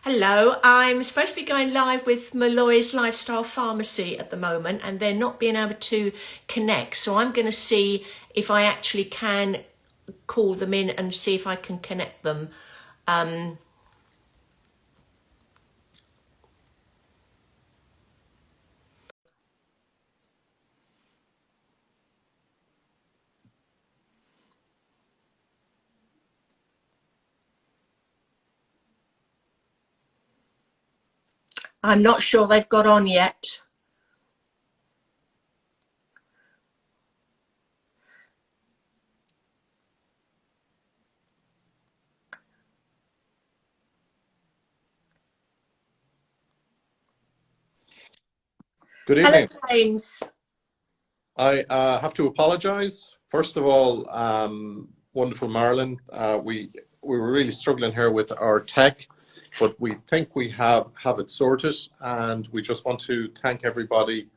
Hello, I'm supposed to be going live with Molloys Lifestyle Pharmacy at the moment and they're not being able to connect. So I'm going to see if I actually can call them in and see if I can connect them. Um, I'm not sure they've got on yet. Good Hello, evening. James. I have to apologize. First of all, wonderful Marilyn. We were really struggling here with our tech, but we think we have it sorted, and we just want to thank everybody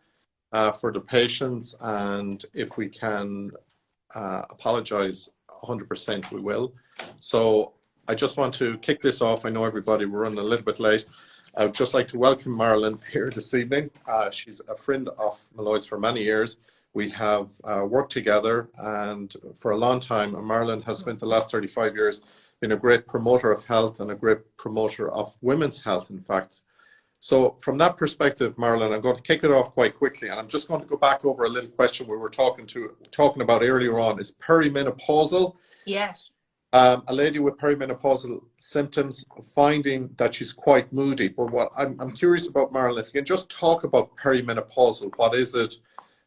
for the patience. And if we can apologize 100%, we will. So I just want to kick this off. I know everybody, we're running a little bit late. I would just like to welcome Marilyn here this evening. She's a friend of Molloys for many years. We have worked together, and for a long time, Marilyn has spent the last 35 years being a great promoter of health and a great promoter of women's health, in fact. So from that perspective, Marilyn, I'm going to kick it off quite quickly, and I'm just going to go back over a little question we were talking about earlier on, is perimenopausal. Yes. A lady with perimenopausal symptoms finding that she's quite moody. But what I'm curious about, Marilyn, if you can just talk about perimenopausal, what is it?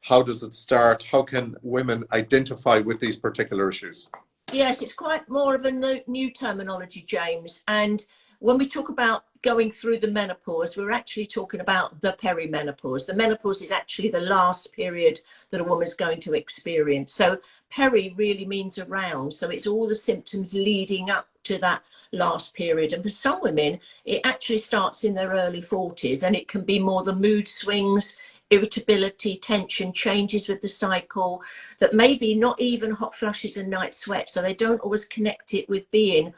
How does it start? How can women identify with these particular issues? Yes, it's quite more of a new terminology, James. And when we talk about going through the menopause, we're actually talking about the perimenopause. The menopause is actually the last period that a woman's going to experience. So peri really means around. So it's all the symptoms leading up to that last period. And for some women, it actually starts in their early 40s, and it can be more the mood swings, irritability, tension, changes with the cycle, that maybe not even hot flushes and night sweats. So they don't always connect it with being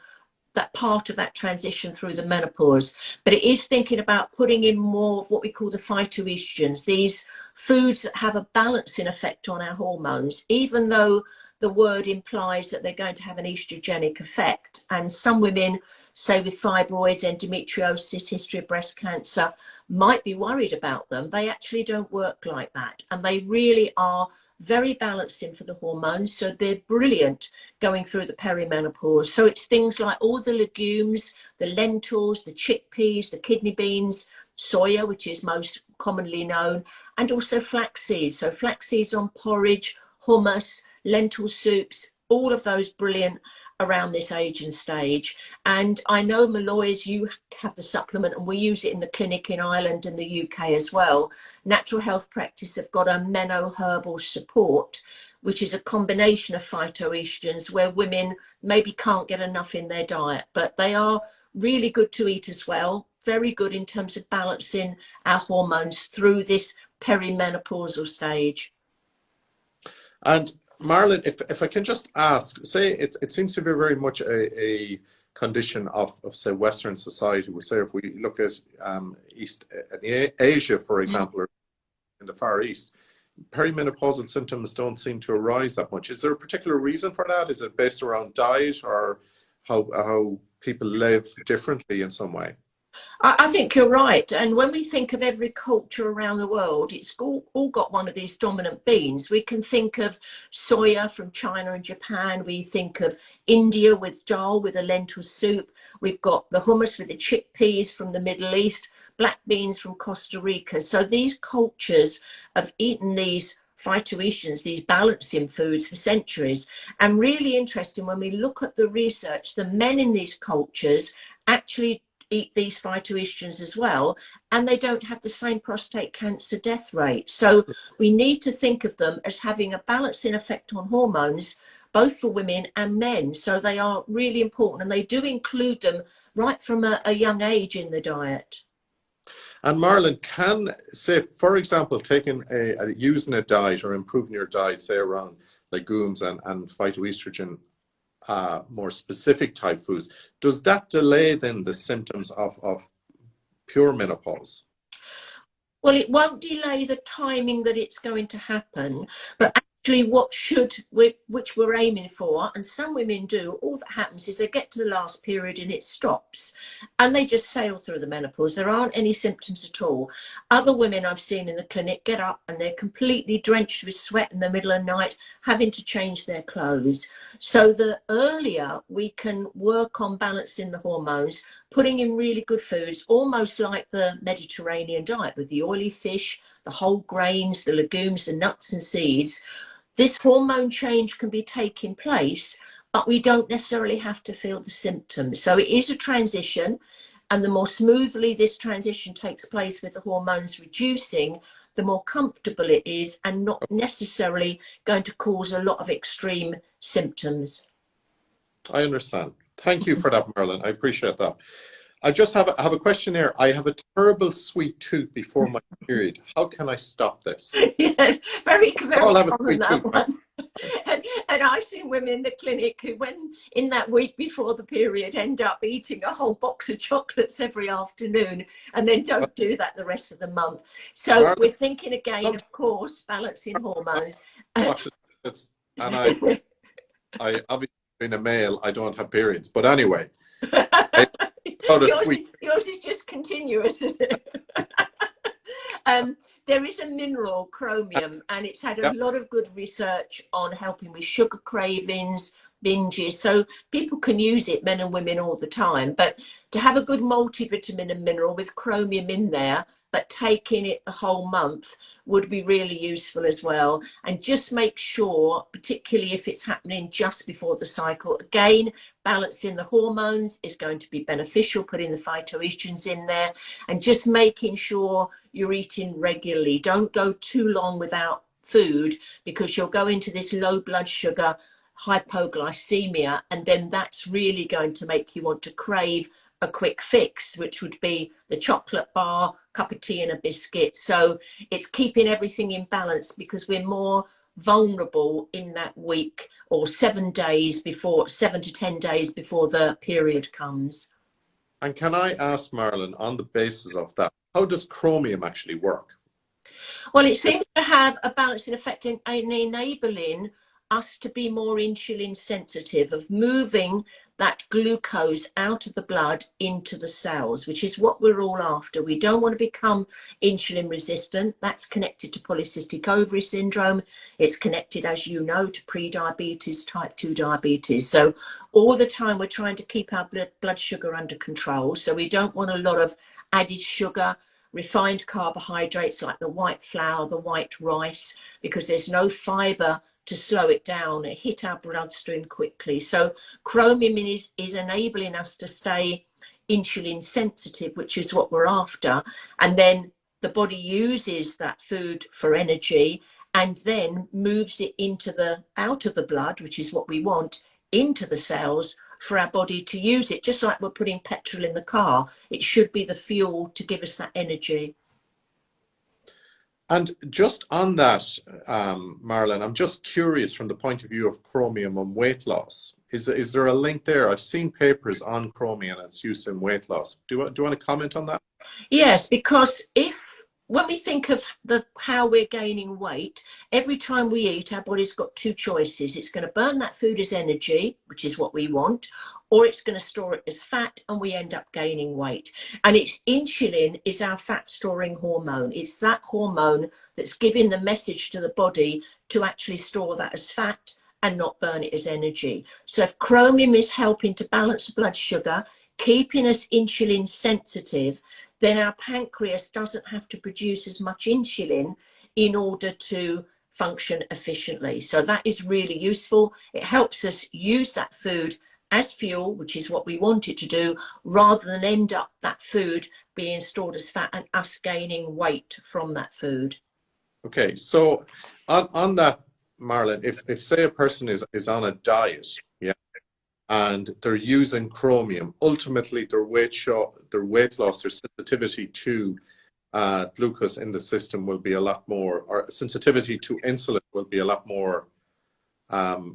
that part of that transition through the menopause. But it is thinking about putting in more of what we call the phytoestrogens, these foods that have a balancing effect on our hormones, even though the word implies that they're going to have an estrogenic effect. And some women, say with fibroids, endometriosis, history of breast cancer, might be worried about them. They actually don't work like that. And they really are very balancing for the hormones. So they're brilliant going through the perimenopause. So it's things like all the legumes, the lentils, the chickpeas, the kidney beans, soya, which is most commonly known, and also flax seeds. So flax seeds on porridge, hummus, lentil soups, all of those brilliant around this age and stage. And I know, Molloys, you have the supplement, and we use it in the clinic in Ireland and the UK as well. Natural Health Practice have got a Meno Herbal Support, which is a combination of phytoestrogens where women maybe can't get enough in their diet, but they are really good to eat as well. Very good in terms of balancing our hormones through this perimenopausal stage. And Marilyn, if I can just ask, say it seems to be very much a condition of say Western society. We say if we look at East Asia, for example, or in the Far East, perimenopausal symptoms don't seem to arise that much. Is there a particular reason for that? Is it based around diet, or how people live differently in some way? I think you're right. And when we think of every culture around the world, it's all got one of these dominant beans. We can think of soya from China and Japan. We think of India with dal, with a lentil soup. We've got the hummus with the chickpeas from the Middle East, black beans from Costa Rica. So these cultures have eaten these phytoestrogens, these balancing foods for centuries. And really interesting, when we look at the research, the men in these cultures actually eat these phytoestrogens as well, and they don't have the same prostate cancer death rate. So we need to think of them as having a balancing effect on hormones, both for women and men. So they are really important, and they do include them right from a young age in the diet. And Marilyn, can say, for example, taking using a diet or improving your diet, say around legumes and phytoestrogen, more specific type foods, does that delay then the symptoms of pure menopause? Well, it won't delay the timing that it's going to happen, but actually which we're aiming for, and some women do, all that happens is they get to the last period and it stops and they just sail through the menopause. There aren't any symptoms at all. Other women I've seen in the clinic get up and they're completely drenched with sweat in the middle of the night, having to change their clothes. So the earlier we can work on balancing the hormones, putting in really good foods, almost like the Mediterranean diet with the oily fish, the whole grains, the legumes, the nuts and seeds, this hormone change can be taking place, but we don't necessarily have to feel the symptoms. So it is a transition, and the more smoothly this transition takes place with the hormones reducing, the more comfortable it is and not necessarily going to cause a lot of extreme symptoms. I understand. Thank you for that, Marilyn. I appreciate that. I just have a question here. I have a terrible sweet tooth before my period. How can I stop this? Yes, very I'll have a common, sweet that tooth. one. And I've seen women in the clinic who, when in that week before the period, end up eating a whole box of chocolates every afternoon and then don't do that the rest of the month. So Marilyn, we're thinking again, of course, balancing hormones. box of chocolates, and I obviously being a male, I don't have periods. But anyway, Yours is just continuous, isn't it? There is a mineral, chromium, and it's had a lot of good research on helping with sugar cravings, binges. So people can use it, men and women, all the time. But to have a good multivitamin and mineral with chromium in there, but taking it the whole month would be really useful as well. And just make sure, particularly if it's happening just before the cycle, again, balancing the hormones is going to be beneficial, putting the phytoestrogens in there, and just making sure you're eating regularly. Don't go too long without food, because you'll go into this low blood sugar, hypoglycemia, and then that's really going to make you want to crave a quick fix, which would be the chocolate bar, cup of tea and a biscuit. So it's keeping everything in balance, because we're more vulnerable in that week or 7 to 10 days before the period comes. And can I ask, Marilyn, on the basis of that, how does chromium actually work? Well, it seems to have a balancing effect in enabling us to be more insulin sensitive, of moving that glucose out of the blood into the cells, which is what we're all after. We don't want to become insulin resistant. That's connected to polycystic ovary syndrome. It's connected, as you know, to pre-diabetes, type 2 diabetes. So all the time we're trying to keep our blood sugar under control. So we don't want a lot of added sugar, refined carbohydrates like the white flour, the white rice, because there's no fiber to slow it down. It hit our bloodstream quickly. So chromium is enabling us to stay insulin sensitive, which is what we're after. And then the body uses that food for energy and then moves it out of the blood, which is what we want, into the cells for our body to use it. Just like we're putting petrol in the car, it should be the fuel to give us that energy. And just on that, Marilyn, I'm just curious from the point of view of chromium and weight loss. Is there a link there? I've seen papers on chromium and its use in weight loss. Do you want to comment on that? Yes, because when we think of how we're gaining weight, every time we eat, our body's got two choices. It's going to burn that food as energy, which is what we want, or it's going to store it as fat, and we end up gaining weight. And insulin is our fat storing hormone. It's that hormone that's giving the message to the body to actually store that as fat and not burn it as energy. So if chromium is helping to balance the blood sugar, keeping us insulin sensitive, then our pancreas doesn't have to produce as much insulin in order to function efficiently. So that is really useful. It helps us use that food as fuel, which is what we want it to do, rather than end up that food being stored as fat and us gaining weight from that food. Okay, so on that, Marilyn, if say a person is on a diet, yeah, and they're using chromium, ultimately their weight loss, their sensitivity to glucose in the system will be a lot more, or sensitivity to insulin will be a lot more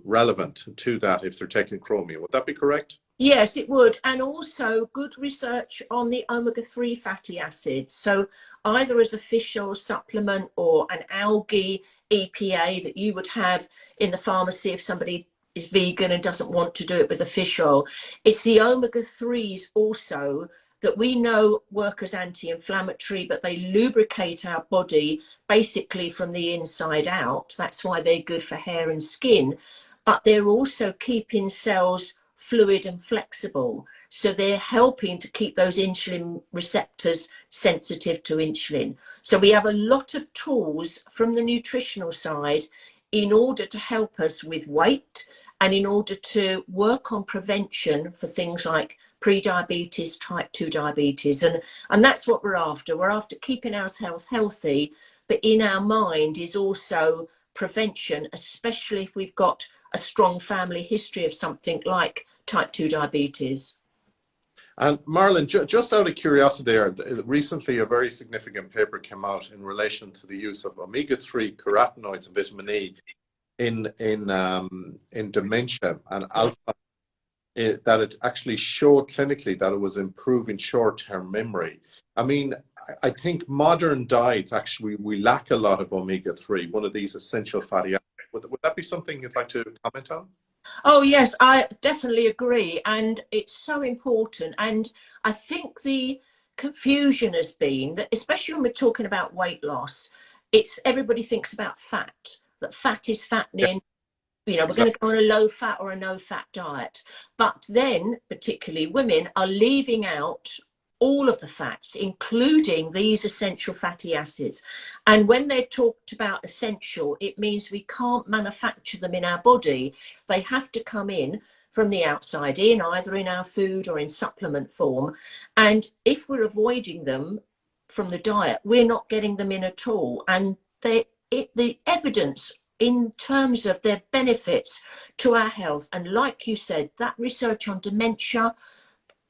relevant to that if they're taking chromium. Would that be correct? Yes, it would. And also good research on the omega-3 fatty acids. So either as a fish oil supplement or an algae EPA that you would have in the pharmacy if somebody is vegan and doesn't want to do it with a fish oil. It's the omega-3s also that we know work as anti-inflammatory, but they lubricate our body basically from the inside out. That's why they're good for hair and skin. But they're also keeping cells fluid and flexible. So they're helping to keep those insulin receptors sensitive to insulin. So we have a lot of tools from the nutritional side in order to help us with weight and in order to work on prevention for things like pre-diabetes, type 2 diabetes. And that's what we're after. We're after keeping ourselves healthy, but in our mind is also prevention, especially if we've got a strong family history of something like type 2 diabetes. And Marilyn, just out of curiosity, recently a very significant paper came out in relation to the use of omega-3 carotenoids and vitamin E in dementia and Alzheimer's, that it actually showed clinically that it was improving short-term memory. I mean, I think modern diets, actually, we lack a lot of omega-3, one of these essential fatty acids. Would that be something you'd like to comment on? Oh, yes, I definitely agree. And it's so important. And I think the confusion has been that, especially when we're talking about weight loss, it's everybody thinks about fat, that fat is fattening. You know, we're going to go on a low fat or a no fat diet. But then, particularly women, are leaving out all of the fats, including these essential fatty acids. And when they're talked about essential, it means we can't manufacture them in our body. They have to come in from the outside in, either in our food or in supplement form. And if we're avoiding them from the diet, we're not getting them in at all. And the evidence in terms of their benefits to our health, and like you said, that research on dementia,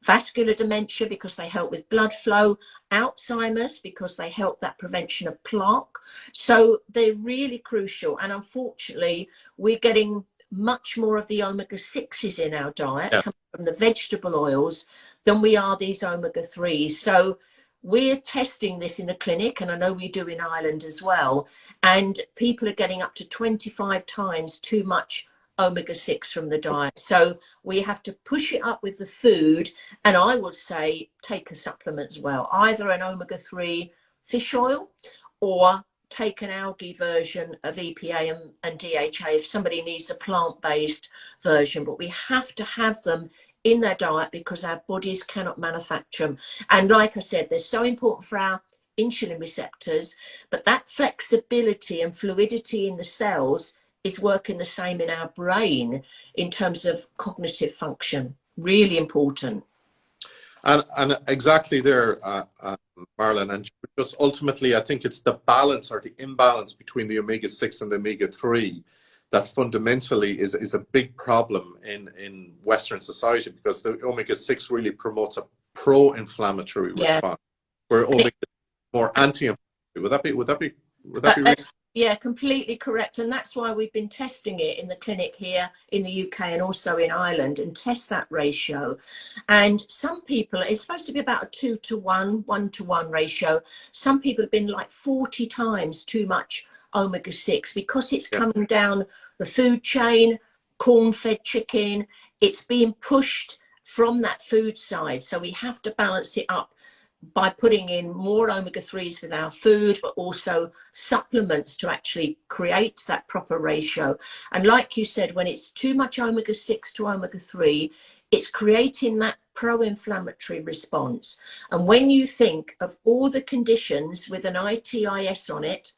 vascular dementia because they help with blood flow, Alzheimer's because they help that prevention of plaque. So they're really crucial. And unfortunately, we're getting much more of the omega-6s in our diet coming from the vegetable oils than we are these omega-3s. So we're testing this in a clinic, and I know we do in Ireland as well. And people are getting up to 25 times too much omega-6 from the diet. So we have to push it up with the food. And I would say take a supplement as well, either an omega-3 fish oil or take an algae version of EPA and DHA if somebody needs a plant-based version. But we have to have them in their diet because our bodies cannot manufacture them. And like I said, they're so important for our insulin receptors, but that flexibility and fluidity in the cells is working the same in our brain in terms of cognitive function. Really important. And exactly there, Marilyn, and just ultimately, I think it's the balance or the imbalance between the omega-6 and the omega-3 that fundamentally is a big problem in Western society, because the omega-6 really promotes a pro-inflammatory response, where omega more anti-inflammatory. Would that be right? Yeah, completely correct. And that's why we've been testing it in the clinic here in the UK and also in Ireland, and test that ratio. And some people, it's supposed to be about a 2-to-1, 1-to-1 ratio. Some people have been like 40 times too much omega-6 because it's coming down the food chain, corn-fed chicken. It's being pushed from that food side. So we have to balance it up by putting in more omega-3s with our food, but also supplements to actually create that proper ratio. And like you said, when it's too much omega-6 to omega-3, it's creating that pro-inflammatory response. And when you think of all the conditions with an ITIS on it,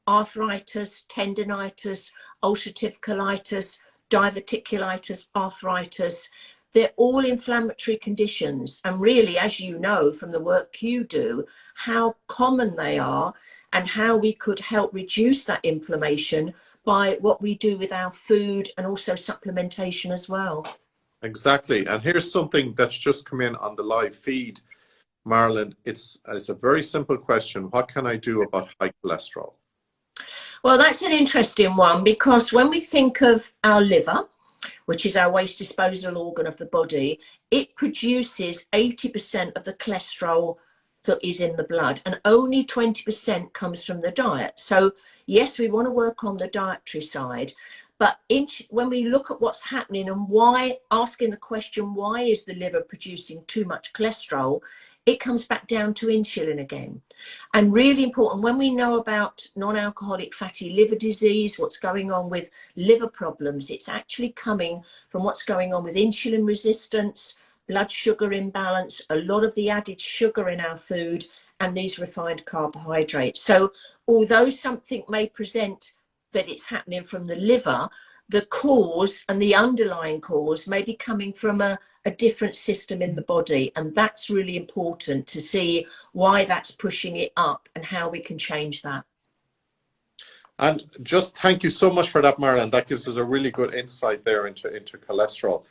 arthritis, tendinitis, ulcerative colitis, diverticulitis, arthritis, they're all inflammatory conditions. And really, as you know from the work you do, how common they are and how we could help reduce that inflammation by what we do with our food and also supplementation as well. Exactly. And here's something that's just come in on the live feed, Marilyn. It's a very simple question. What can I do about high cholesterol? Well, that's an interesting one, because when we think of our liver, which is our waste disposal organ of the body, it produces 80% of the cholesterol that is in the blood, and only 20% comes from the diet. So yes, we want to work on the dietary side, but when we look at what's happening and why, asking the question, why is the liver producing too much cholesterol, it comes back down to insulin again. And really important, when we know about non-alcoholic fatty liver disease, what's going on with liver problems, it's actually coming from what's going on with insulin resistance, blood sugar imbalance, a lot of the added sugar in our food, and these refined carbohydrates. So although something may present that it's happening from the liver, the cause and the underlying cause may be coming from a different system in the body. And that's really important to see why that's pushing it up and how we can change that. And just thank you so much for that, Marilyn. That gives us a really good insight there into cholesterol.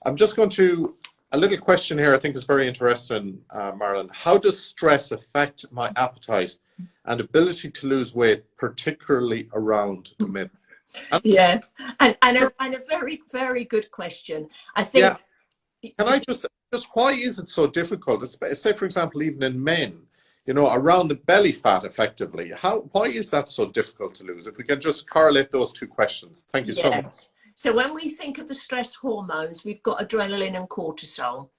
I'm just going to, a little question here I think is very interesting, Marilyn. How does stress affect my appetite and ability to lose weight, particularly around the middle? Yeah, and a very, very good question. I think. Yeah. Can I just why is it so difficult? Say, for example, even in men, you know, around the belly fat, effectively. Why is that so difficult to lose? If we can just correlate those two questions. Thank you so much. So when we think of the stress hormones, we've got adrenaline and cortisol.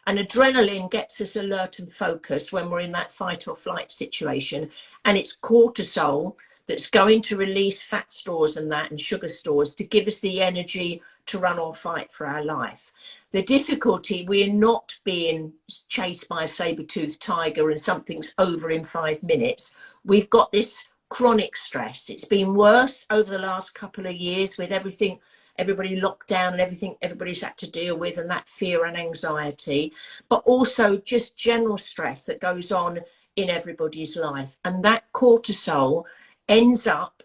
And adrenaline gets us alert and focused when we're in that fight or flight situation. And it's cortisol that's going to release fat stores and sugar stores to give us the energy to run or fight for our life. The difficulty, we're not being chased by a saber-toothed tiger and something's over in 5 minutes. We've got this chronic stress. It's been worse over the last couple of years with everybody locked down and everything everybody's had to deal with, and that fear and anxiety, but also just general stress that goes on in everybody's life. And that cortisol ends up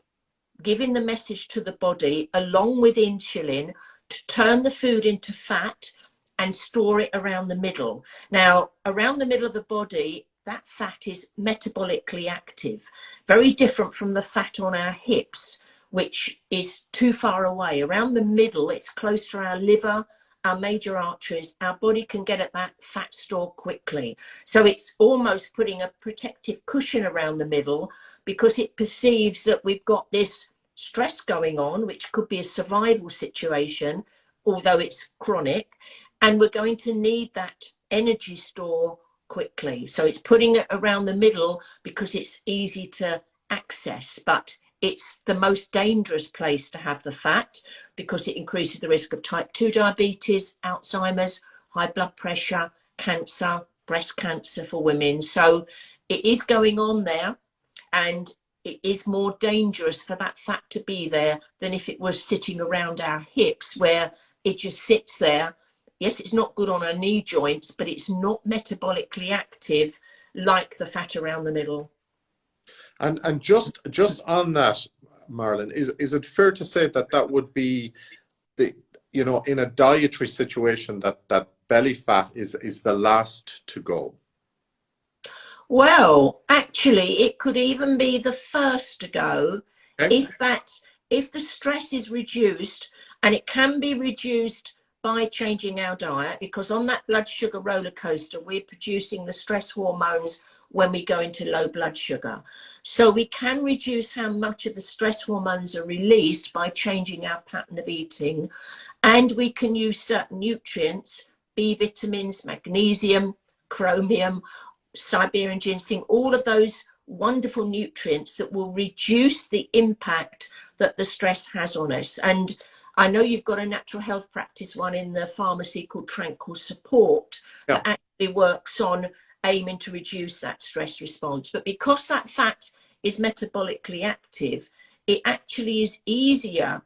giving the message to the body, along with insulin, to turn the food into fat and store it around the middle. Now, around the middle of the body, that fat is metabolically active, very different from the fat on our hips, which is too far away. Around the middle, it's close to our liver, our major arteries. Our body can get at that fat store quickly. So it's almost putting a protective cushion around the middle, because it perceives that we've got this stress going on, which could be a survival situation, although it's chronic, and we're going to need that energy store quickly. So it's putting it around the middle because it's easy to access, but it's the most dangerous place to have the fat, because it increases the risk of type 2 diabetes, Alzheimer's, high blood pressure, cancer, breast cancer for women. So it is going on there, and it is more dangerous for that fat to be there than if it was sitting around our hips, where it just sits there. Yes, it's not good on our knee joints, but it's not metabolically active like the fat around the middle. And just on that, Marilyn, is it fair to say that would be the, you know, in a dietary situation, that belly fat is the last to go? Well, actually, it could even be the first to go, okay, if the stress is reduced, and it can be reduced by changing our diet, because on that blood sugar roller coaster, we're producing the stress hormones when we go into low blood sugar. So we can reduce how much of the stress hormones are released by changing our pattern of eating. And we can use certain nutrients, B vitamins, magnesium, chromium, Siberian ginseng, all of those wonderful nutrients that will reduce the impact that the stress has on us. And I know you've got a natural health practice one in the pharmacy called Tranquil Support, that actually works on aiming to reduce that stress response. But because that fat is metabolically active, it actually is easier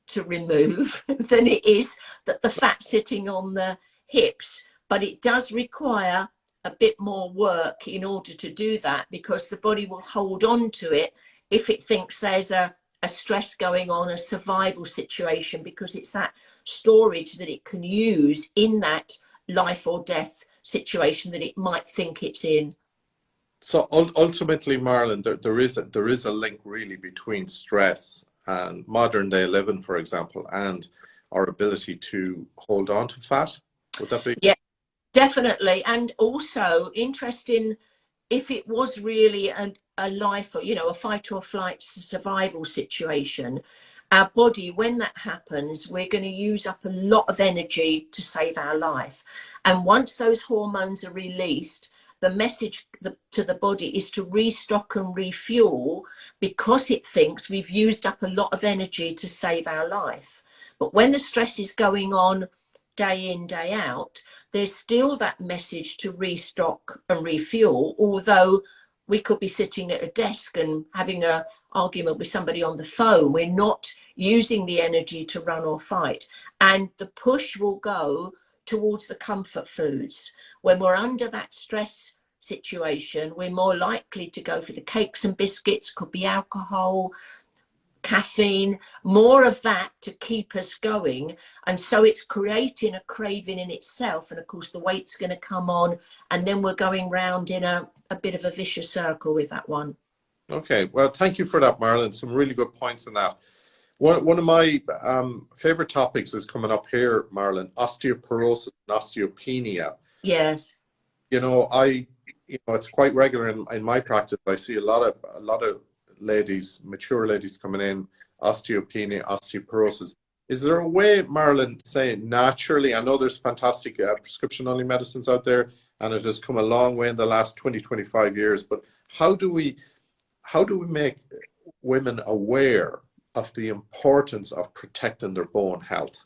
to remove than it is that the fat sitting on the hips. But it does require a bit more work in order to do that, because the body will hold on to it if it thinks there's a stress going on, a survival situation, because it's that storage that it can use in that life or death situation that it might think it's in. So ultimately, Marilyn, there is a link really between stress and modern day living, for example, and our ability to hold on to fat. Would that be? Yeah, definitely. And also interesting, if it was really a life, or a fight or flight survival situation, our body, when that happens, we're going to use up a lot of energy to save our life. And once those hormones are released, the message to the body is to restock and refuel, because it thinks we've used up a lot of energy to save our life. But when the stress is going on day in, day out, there's still that message to restock and refuel, although we could be sitting at a desk and having an argument with somebody on the phone. We're not using the energy to run or fight. And the push will go towards the comfort foods. When we're under that stress situation, we're more likely to go for the cakes and biscuits, could be alcohol, caffeine, more of that to keep us going. And so it's creating a craving in itself. And of course, the weight's going to come on, and then we're going round in a bit of a vicious circle with that one. Okay, well, thank you for that, Marilyn. Some really good points on that. One of my favorite topics is coming up here, Marilyn: osteoporosis and osteopenia. Yes. It's quite regular in my practice. I see a lot of ladies, mature ladies coming in, osteopenia, osteoporosis. Is there a way, Marilyn, say naturally? I know there's fantastic prescription-only medicines out there, and it has come a long way in the last 20, 25 years. But how do we make women aware of the importance of protecting their bone health?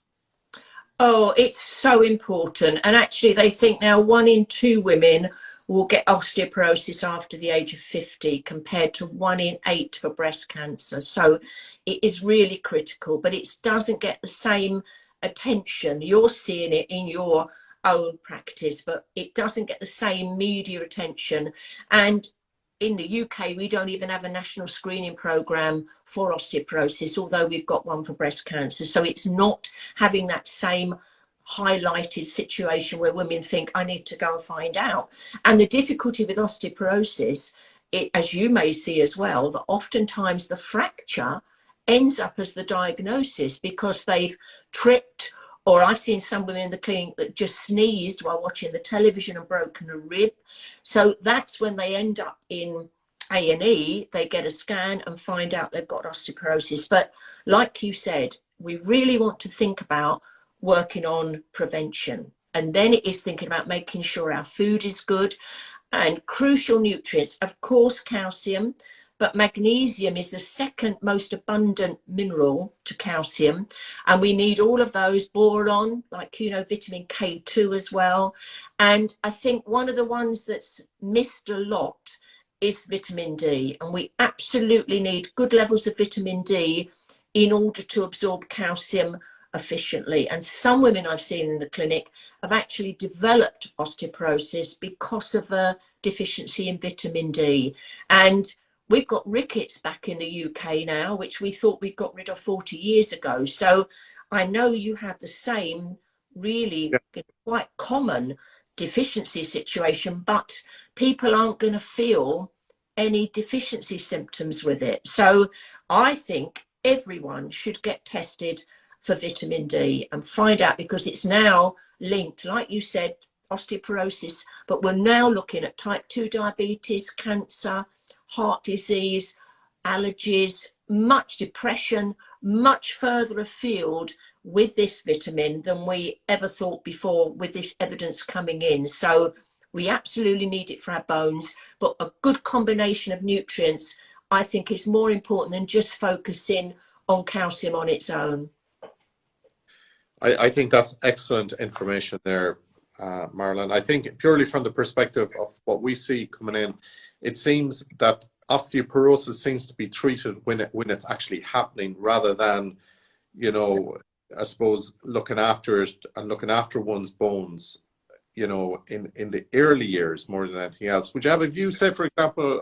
Oh, it's so important. And actually, they think now 1 in 2 women will get osteoporosis after the age of 50, compared to 1 in 8 for breast cancer. So it is really critical, but it doesn't get the same attention. You're seeing it in your own practice, but it doesn't get the same media attention. And in the UK, we don't even have a national screening programme for osteoporosis, although we've got one for breast cancer. So it's not having that same highlighted situation where women think, I need to go and find out. And the difficulty with osteoporosis, as you may see as well, that oftentimes the fracture ends up as the diagnosis, because they've tripped, or I've seen some women in the clinic that just sneezed while watching the television and broken a rib. So that's when they end up in A&E. They get a scan and find out they've got osteoporosis. But like you said, we really want to think about working on prevention. And then it is thinking about making sure our food is good, and crucial nutrients, of course, calcium. But magnesium is the second most abundant mineral to calcium. And we need all of those. Boron, like, vitamin K2 as well. And I think one of the ones that's missed a lot is vitamin D. And we absolutely need good levels of vitamin D in order to absorb calcium efficiently. And some women I've seen in the clinic have actually developed osteoporosis because of a deficiency in vitamin D. And we've got rickets back in the UK now, which we thought we'd got rid of 40 years ago. So I know you have the same really quite common deficiency situation, but people aren't going to feel any deficiency symptoms with it. So I think everyone should get tested for vitamin D and find out, because it's now linked, like you said, osteoporosis, but we're now looking at type 2 diabetes, cancer, heart disease, allergies, much depression, much further afield with this vitamin than we ever thought before, with this evidence coming in. So we absolutely need it for our bones, but a good combination of nutrients, I think, is more important than just focusing on calcium on its own. I think that's excellent information there, Marilyn. I think purely from the perspective of what we see coming in, it seems that osteoporosis seems to be treated when it's actually happening, rather than, I suppose, looking after it and looking after one's bones, in the early years more than anything else. Would you have a view, say, for example,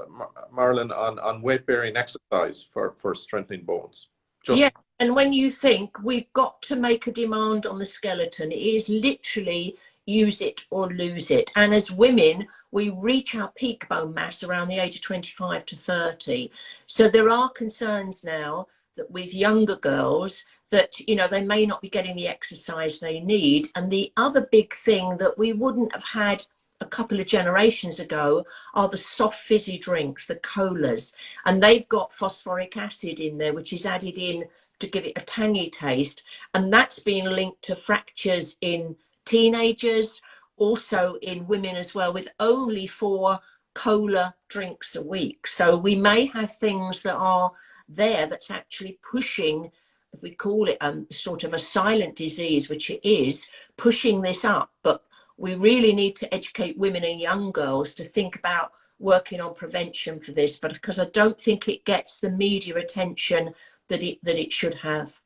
Marilyn, on weight-bearing exercise for strengthening bones? Yeah, and when you think we've got to make a demand on the skeleton, it is literally use it or lose it. And as women, we reach our peak bone mass around the age of 25 to 30. So there are concerns now that with younger girls that, you know, they may not be getting the exercise they need. And the other big thing that we wouldn't have had a couple of generations ago are the soft fizzy drinks, the colas, and they've got phosphoric acid in there, which is added in to give it a tangy taste. And that's been linked to fractures in teenagers, also in women as well, with only 4 cola drinks a week. So we may have things that are there that's actually pushing, if we call it sort of a silent disease, which it is, pushing this up. But we really need to educate women and young girls to think about working on prevention for this, but because I don't think it gets the media attention that it should have.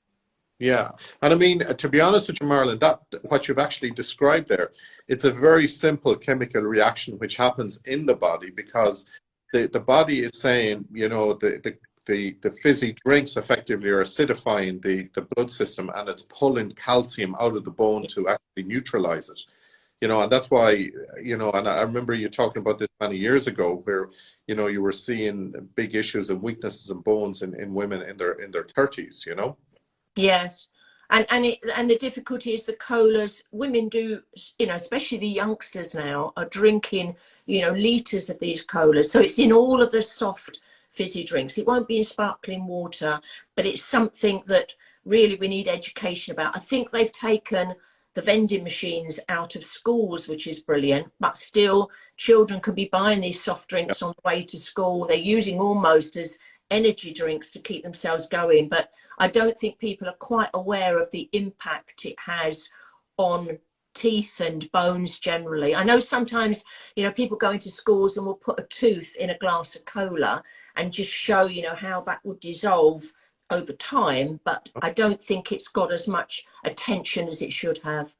Yeah, and I mean, to be honest with you, Marilyn, that what you've actually described there, it's a very simple chemical reaction which happens in the body because the body is saying, you know, the fizzy drinks effectively are acidifying the blood system, and it's pulling calcium out of the bone to actually neutralize it. You know, and that's why, you know, and I remember you talking about this many years ago where, you know, you were seeing big issues and weaknesses in bones in women in their 30s, you know? Yes. And the difficulty is the colas, women do, you know, especially the youngsters now are drinking, you know, litres of these colas. So it's in all of the soft fizzy drinks. It won't be in sparkling water, but it's something that really we need education about. I think they've taken the vending machines out of schools, which is brilliant, but still children can be buying these soft drinks on the way to school. They're using almost as energy drinks to keep themselves going. But I don't think people are quite aware of the impact it has on teeth and bones generally. I know sometimes, you know, people go into schools and will put a tooth in a glass of cola and just show, you know, how that would dissolve over time, but I don't think it's got as much attention as it should have.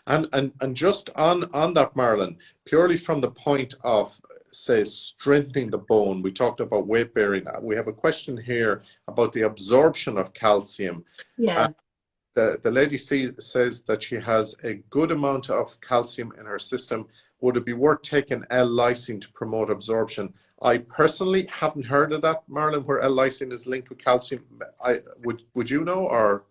And just on that, Marilyn, purely from the point of, say, strengthening the bone, we talked about weight bearing. We have a question here about the absorption of calcium. Yeah. The lady says that she has a good amount of calcium in her system. Would it be worth taking L-lysine to promote absorption? I personally haven't heard of that, Marilyn, where L-lysine is linked with calcium. Would you know, or?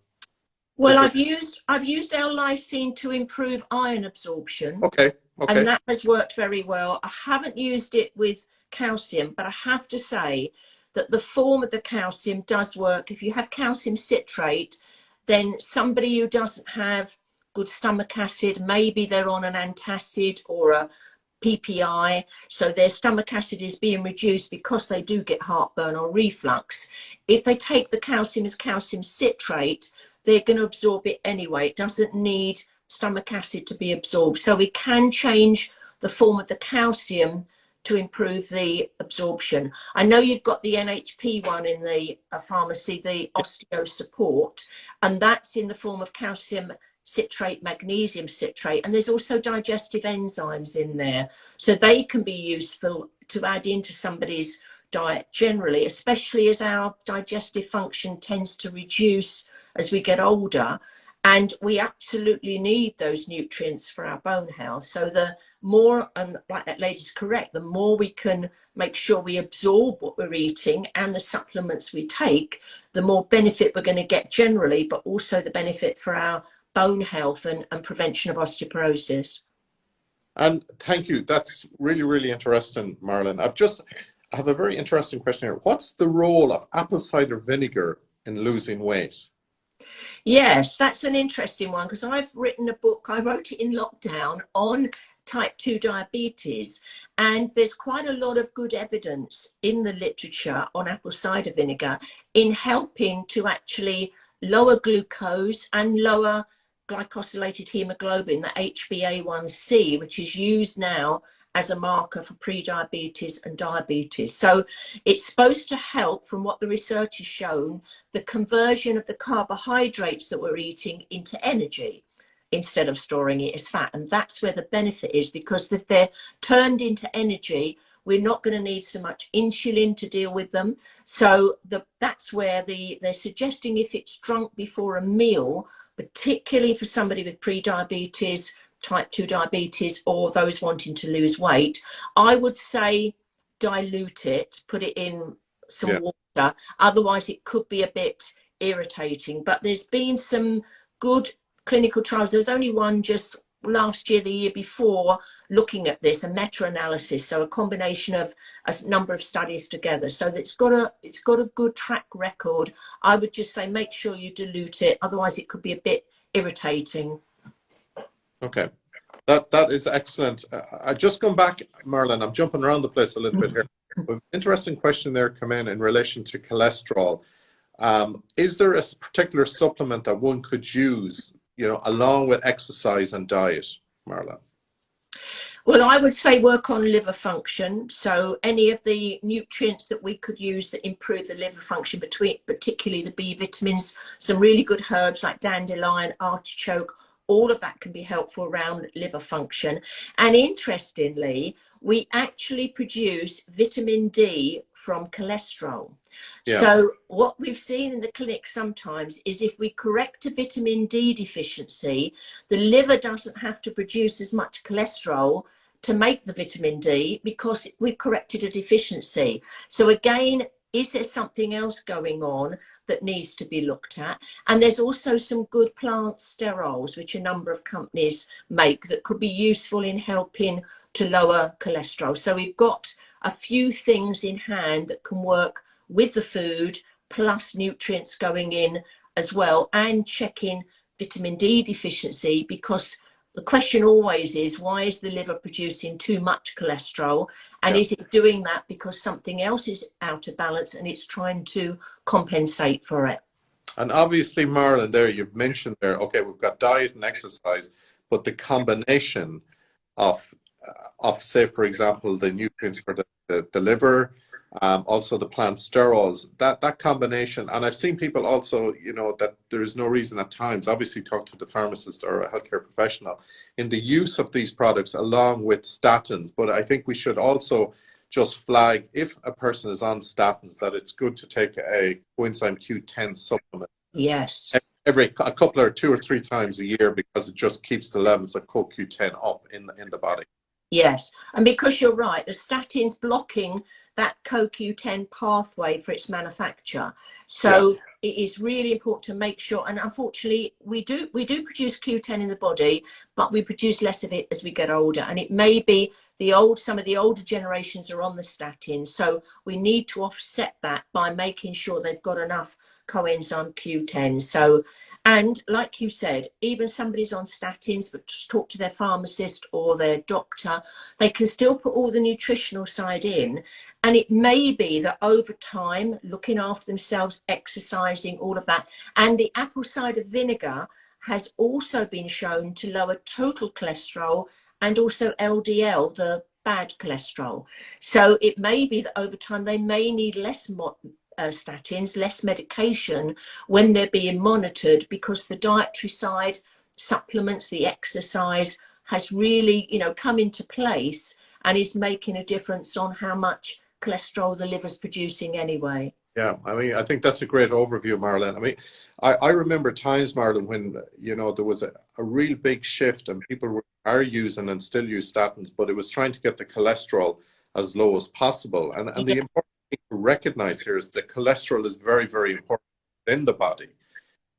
Well, I've used L-lysine to improve iron absorption. Okay. And that has worked very well. I haven't used it with calcium, but I have to say that the form of the calcium does work. If you have calcium citrate, then somebody who doesn't have good stomach acid, maybe they're on an antacid or a PPI, so their stomach acid is being reduced because they do get heartburn or reflux. If they take the calcium as calcium citrate, they're going to absorb it anyway. It doesn't need stomach acid to be absorbed. So we can change the form of the calcium to improve the absorption. I know you've got the NHP one in the pharmacy, the osteo support, and that's in the form of calcium citrate, magnesium citrate, and there's also digestive enzymes in there. So they can be useful to add into somebody's diet generally, especially as our digestive function tends to reduce as we get older. And we absolutely need those nutrients for our bone health. So the more, and like that lady's correct, the more we can make sure we absorb what we're eating and the supplements we take, the more benefit we're going to get generally, but also the benefit for our bone health and prevention of osteoporosis. And thank you. That's really, really interesting, Marilyn. I have a very interesting question here. What's the role of apple cider vinegar in losing weight? Yes, that's an interesting one because I've written a book, I wrote it in lockdown on type 2 diabetes, and there's quite a lot of good evidence in the literature on apple cider vinegar in helping to actually lower glucose and lower glycosylated hemoglobin, the HbA1c, which is used now as a marker for pre-diabetes and diabetes. So it's supposed to help, from what the research has shown, the conversion of the carbohydrates that we're eating into energy instead of storing it as fat. And that's where the benefit is, because if they're turned into energy, we're not going to need so much insulin to deal with them. So that's where they're suggesting if it's drunk before a meal, particularly for somebody with pre-diabetes, type 2 diabetes or those wanting to lose weight, I would say dilute it, put it in some Yeah. water. Otherwise, it could be a bit irritating. But there's been some good clinical trials. There was only one just last year, the year before, looking at this, a meta-analysis, so a combination of a number of studies together. So it's got a good track record. I would just say make sure you dilute it, otherwise it could be a bit irritating. Okay, that is excellent. I just come back, Marilyn. I'm jumping around the place a little bit here. Interesting question there come in relation to cholesterol. Is there a particular supplement that one could use, you know, along with exercise and diet, Marilyn? Well, I would say work on liver function. So any of the nutrients that we could use that improve the liver function, particularly the B vitamins, some really good herbs like dandelion, artichoke, all of that can be helpful around liver function. And interestingly, we actually produce vitamin D from cholesterol. Yeah. So what we've seen in the clinic sometimes is if we correct a vitamin D deficiency, the liver doesn't have to produce as much cholesterol to make the vitamin D because we've corrected a deficiency. So again, is there something else going on that needs to be looked at? And there's also some good plant sterols, which a number of companies make, that could be useful in helping to lower cholesterol. So we've got a few things in hand that can work with the food, plus nutrients going in as well, and checking vitamin D deficiency, because the question always is, why is the liver producing too much cholesterol? And is it doing that because something else is out of balance and it's trying to compensate for it? And obviously, Marilyn, there you've mentioned there, okay, we've got diet and exercise, but the combination of say, for example, the nutrients for the liver, also the plant sterols, that combination. And I've seen people also, you know, that there is no reason at times, obviously talk to the pharmacist or a healthcare professional in the use of these products along with statins. But I think we should also just flag, if a person is on statins, that it's good to take a coenzyme Q10 supplement. Yes. A couple or 2 or 3 times a year, because it just keeps the levels of CoQ10 up in the body. Yes, and because you're right, the statin's blocking that CoQ10 pathway for its manufacture. So it is really important to make sure, and unfortunately we do produce Q10 in the body, but we produce less of it as we get older. And it may be some of the older generations are on the statins, so we need to offset that by making sure they've got enough coenzyme Q10. So, and like you said, even somebody's on statins, but just talk to their pharmacist or their doctor, they can still put all the nutritional side in. And it may be that over time, looking after themselves, exercising, all of that, and the apple cider vinegar has also been shown to lower total cholesterol and also LDL, the bad cholesterol. So it may be that over time they may need less statins, less medication when they're being monitored, because the dietary side, supplements, the exercise has really, you know, come into place and is making a difference on how much cholesterol the liver's producing anyway. Yeah, I mean, I think that's a great overview, Marilyn. I mean, I remember times, Marilyn, when, you know, there was a real big shift and people are using and still use statins, but it was trying to get the cholesterol as low as possible. And the important thing to recognize here is that cholesterol is very, very important in the body,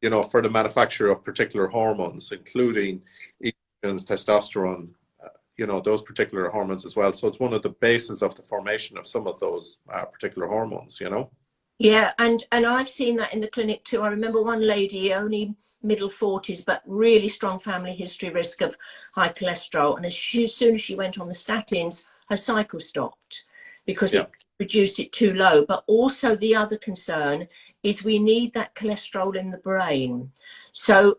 you know, for the manufacture of particular hormones, including estrogens, testosterone, you know, those particular hormones as well. So it's one of the bases of the formation of some of those particular hormones, you know. Yeah, and I've seen that in the clinic too. I remember one lady, only middle 40s, but really strong family history risk of high cholesterol. And as soon as she went on the statins, her cycle stopped because it reduced it too low. But also the other concern is we need that cholesterol in the brain. So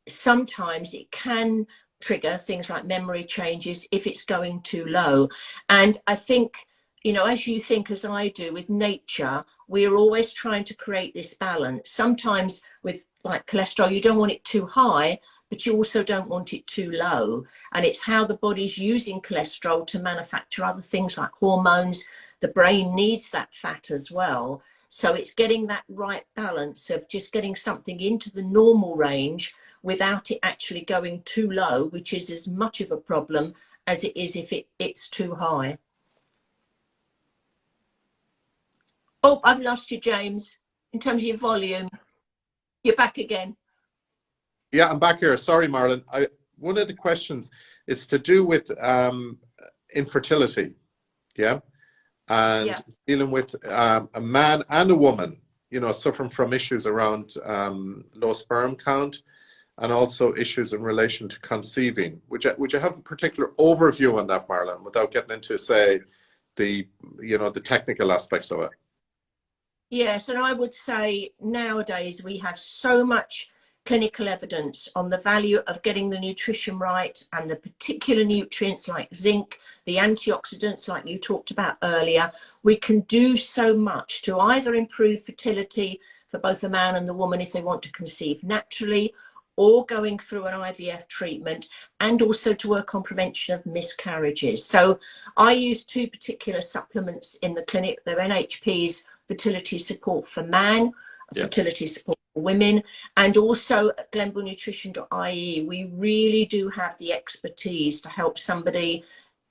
sometimes it can trigger things like memory changes if it's going too low. And I think, you know, as you think, as I do, with nature, we're always trying to create this balance. Sometimes with like cholesterol, you don't want it too high, but you also don't want it too low. And it's how the body's using cholesterol to manufacture other things like hormones. The brain needs that fat as well. So it's getting that right balance of just getting something into the normal range without it actually going too low, which is as much of a problem as it is if it's too high. Oh, I've lost you, James, in terms of your volume. You're back again. Yeah, I'm back here. Sorry, Marilyn. One of the questions is to do with infertility. Yeah. And dealing with a man and a woman, you know, suffering from issues around low sperm count and also issues in relation to conceiving. Would you have a particular overview on that, Marilyn, without getting into, say, the technical aspects of it? Yes, and I would say nowadays we have so much clinical evidence on the value of getting the nutrition right and the particular nutrients like zinc, the antioxidants like you talked about earlier. We can do so much to either improve fertility for both the man and the woman if they want to conceive naturally, or going through an IVF treatment, and also to work on prevention of miscarriages. So I use two particular supplements in the clinic. They're NHP's fertility support for man, fertility support for women, and also at glenvillenutrition.ie, we really do have the expertise to help somebody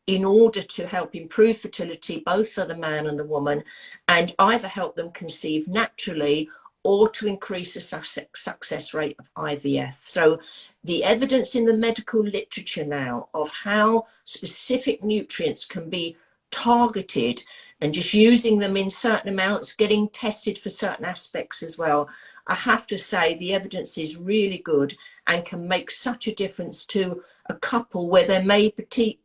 in order to help improve fertility, both for the man and the woman, and either help them conceive naturally or to increase the success rate of IVF. So the evidence in the medical literature now of how specific nutrients can be targeted and just using them in certain amounts, getting tested for certain aspects as well. I have to say the evidence is really good and can make such a difference to a couple where there may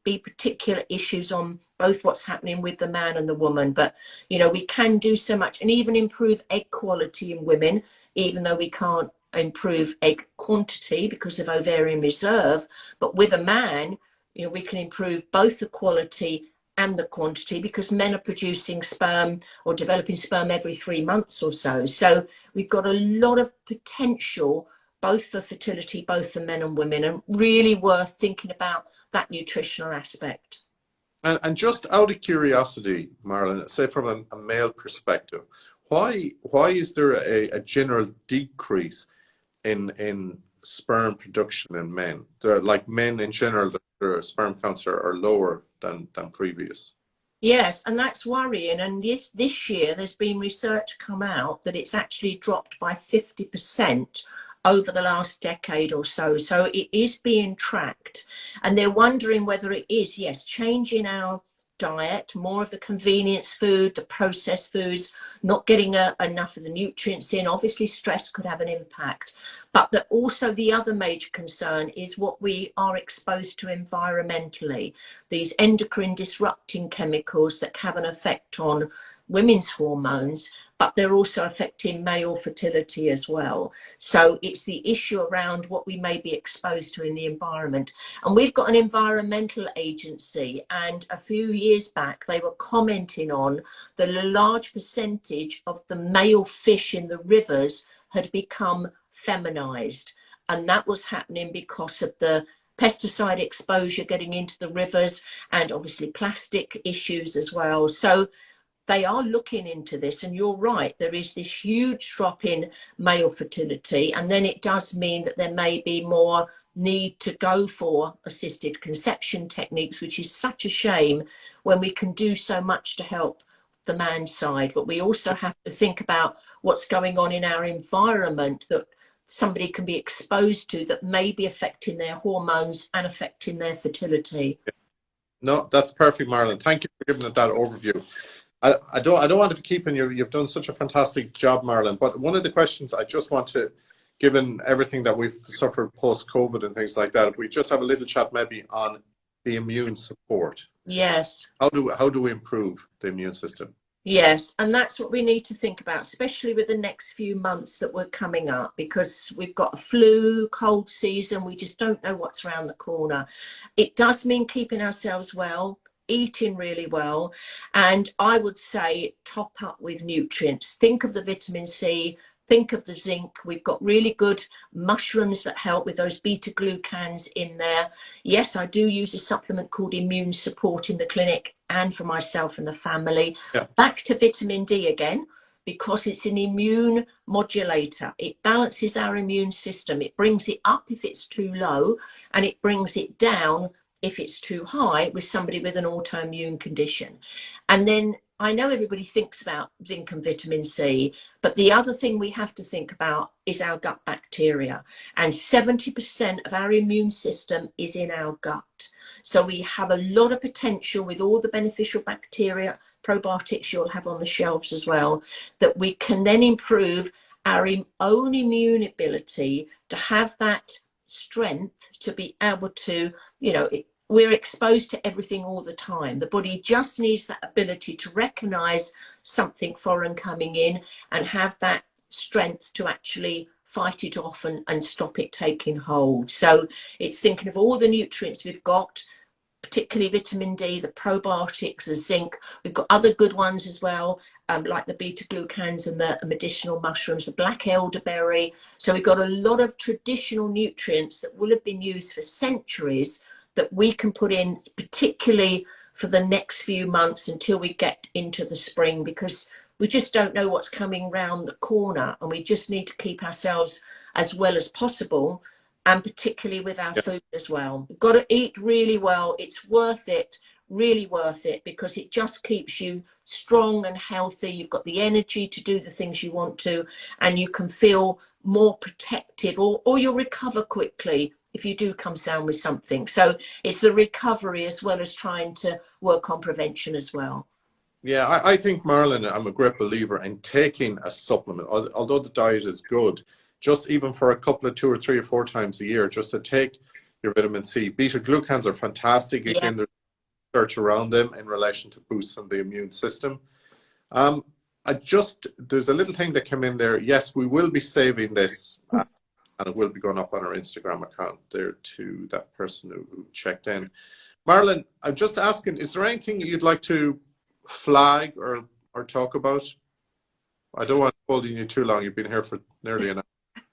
be particular issues on both what's happening with the man and the woman. But, you know, we can do so much and even improve egg quality in women, even though we can't improve egg quantity because of ovarian reserve. But with a man, you know, we can improve both the quality and the quantity because men are producing sperm or developing sperm every 3 months or so. So we've got a lot of potential both for fertility, both for men and women, and really worth thinking about that nutritional aspect. And just out of curiosity, Marilyn, say from a male perspective, why is there a general decrease in sperm production in men? They're like men in general, their sperm counts are lower than previous. Yes, and that's worrying. And this year there's been research come out that it's actually dropped by 50% over the last decade or so. So it is being tracked. And they're wondering whether it is, yes, changing our diet, more of the convenience food, the processed foods, not getting enough of the nutrients in. Obviously, stress could have an impact. But that also the other major concern is what we are exposed to environmentally. These endocrine disrupting chemicals that have an effect on women's hormones, but they're also affecting male fertility as well. So it's the issue around what we may be exposed to in the environment. And we've got an environmental agency, and a few years back they were commenting on that a large percentage of the male fish in the rivers had become feminized. And that was happening because of the pesticide exposure getting into the rivers and obviously plastic issues as well. So they are looking into this, and you're right, there is this huge drop in male fertility, and then it does mean that there may be more need to go for assisted conception techniques, which is such a shame when we can do so much to help the man's side. But we also have to think about what's going on in our environment that somebody can be exposed to that may be affecting their hormones and affecting their fertility. No, that's perfect, Marilyn. Thank you for giving it that overview. I don't want to keep you. You've done such a fantastic job, Marilyn. But one of the questions I just want to, given everything that we've suffered post-COVID and things like that, if we just have a little chat maybe on the immune support. Yes. How do we improve the immune system? Yes, and that's what we need to think about, especially with the next few months that we're coming up, because we've got a flu, cold season. We just don't know what's around the corner. It does mean keeping ourselves well, eating really well, and I would say top up with nutrients. Think of the vitamin C, think of the zinc. We've got really good mushrooms that help with those beta glucans in there. Yes, I do use a supplement called Immune Support in the clinic and for myself and the family. Yeah. Back to vitamin D again, because it's an immune modulator. It balances our immune system. It brings it up if it's too low, and it brings it down if it's too high with somebody with an autoimmune condition. And then I know everybody thinks about zinc and vitamin C, but the other thing we have to think about is our gut bacteria. And 70% of our immune system is in our gut. So we have a lot of potential with all the beneficial bacteria, probiotics you'll have on the shelves as well, that we can then improve our own immune ability to have that strength to be able to, you know, we're exposed to everything all the time. The body just needs that ability to recognize something foreign coming in and have that strength to actually fight it off and stop it taking hold. So it's thinking of all the nutrients we've got, particularly vitamin D, the probiotics, the zinc. We've got other good ones as well, like the beta-glucans and the medicinal mushrooms, the black elderberry. So we've got a lot of traditional nutrients that will have been used for centuries that we can put in, particularly for the next few months until we get into the spring, because we just don't know what's coming round the corner, and we just need to keep ourselves as well as possible, and particularly with our food as well. We've got to eat really well. It's worth it, really worth it, because it just keeps you strong and healthy. You've got the energy to do the things you want to, and you can feel more protected, or you'll recover quickly if you do come down with something. So it's the recovery as well as trying to work on prevention as well. Yeah, I think, Marilyn, I'm a great believer in taking a supplement, although the diet is good, just even for a couple of 2 or 3 or 4 times a year, just to take your vitamin C. Beta-glucans are fantastic. Again, there's research around them in relation to boosting the immune system. There's a little thing that came in there. Yes, we will be saving this, and it will be going up on our Instagram account there to that person who checked in. Marilyn, I'm just asking, is there anything you'd like to flag or talk about? I don't want to hold you too long. You've been here for nearly an hour.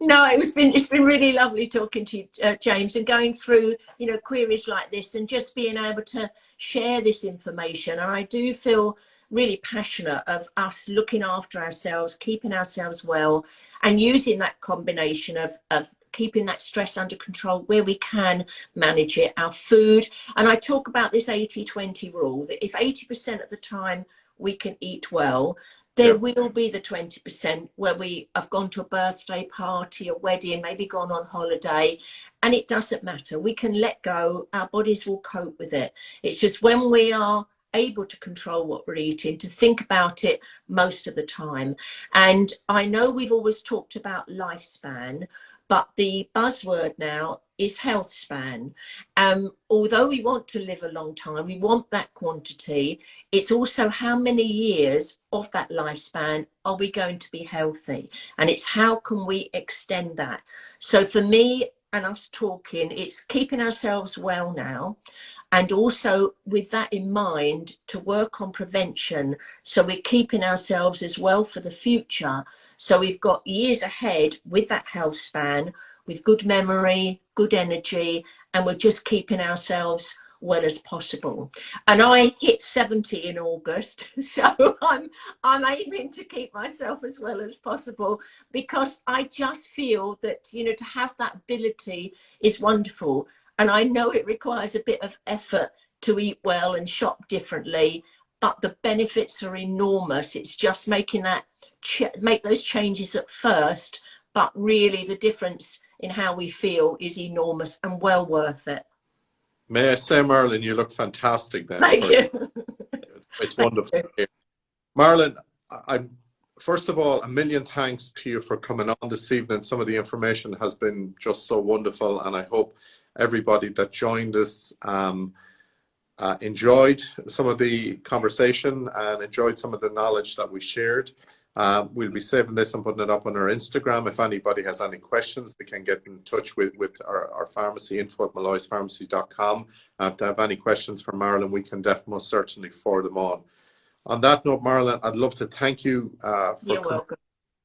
No, it's been really lovely talking to you, James, and going through, you know, queries like this and just being able to share this information. And I do feel really passionate of us looking after ourselves, keeping ourselves well, and using that combination of keeping that stress under control where we can manage it, our food. And I talk about this 80-20 rule, that if 80% of the time we can eat well, there will be the 20% where we have gone to a birthday party, a wedding, maybe gone on holiday, and it doesn't matter. We can let go. Our bodies will cope with it. It's just when we are able to control what we're eating, to think about it most of the time. And I know we've always talked about lifespan, but the buzzword now is health span. Although we want to live a long time, we want that quantity, it's also how many years of that lifespan are we going to be healthy? And it's how can we extend that? So for me and us talking, it's keeping ourselves well now, and also with that in mind to work on prevention, so we're keeping ourselves as well for the future. So we've got years ahead with that health span, with good memory, good energy, and we're just keeping ourselves well as possible. And I hit 70 in August, so I'm aiming to keep myself as well as possible, because I just feel that, you know, to have that ability is wonderful. And I know it requires a bit of effort to eat well and shop differently, but the benefits are enormous. It's just making that make those changes at first, but really the difference in how we feel is enormous and well worth it. May I say, Marilyn, you look fantastic then. Thank you. It's wonderful. Marilyn, first of all, a million thanks to you for coming on this evening. Some of the information has been just so wonderful, and I hope everybody that joined us enjoyed some of the conversation and enjoyed some of the knowledge that we shared. We'll be saving this and putting it up on our Instagram. If anybody has any questions, they can get in touch with our pharmacy, info@molloyspharmacy.com. If they have any questions for Marilyn, we can most certainly forward them on. On that note, Marilyn, I'd love to thank you for You're coming. welcome.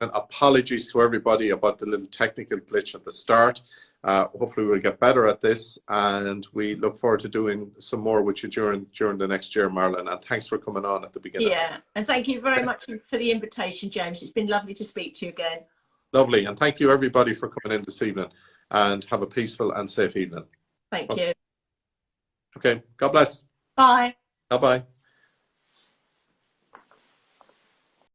And apologies to everybody about the little technical glitch at the start. Hopefully we'll get better at this, and we look forward to doing some more with you during the next year, Marilyn. And thanks for coming on at the beginning. Yeah, and thank you very much for the invitation, James. It's been lovely to speak to you again. Lovely, and thank you everybody for coming in this evening, and have a peaceful and safe evening. Thank you. Okay, God bless. Bye. Bye-bye.